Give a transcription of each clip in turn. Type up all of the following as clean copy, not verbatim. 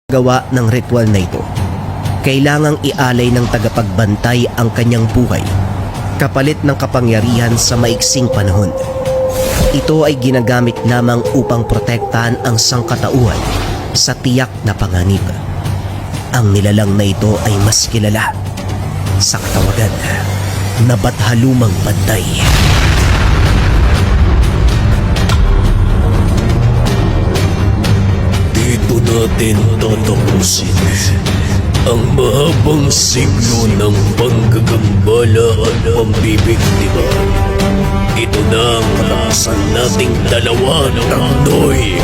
Gawa ng ritual na ito, kailangang ialay ng tagapagbantay ang kanyang buhay kapalit ng kapangyarihan sa maiksing panahon. Ito ay ginagamit lamang upang protektahan ang sangkatauhan sa tiyak na panganib. Ang nilalang na ito ay mas kilala sa katawagan na Bathalumang Bantay. Dito natin tatapusin ang mahabang siglo ng panggagambala at pambibiktima. Ito na ang katapusan nating dalawa ng Noy.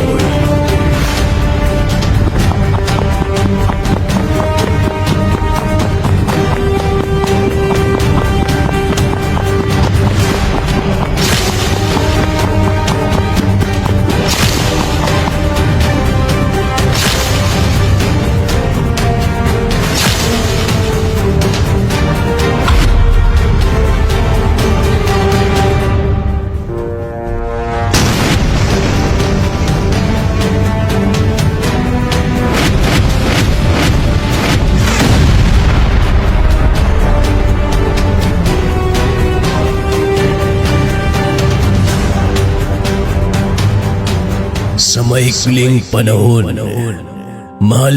Sa maikling panahon, mahal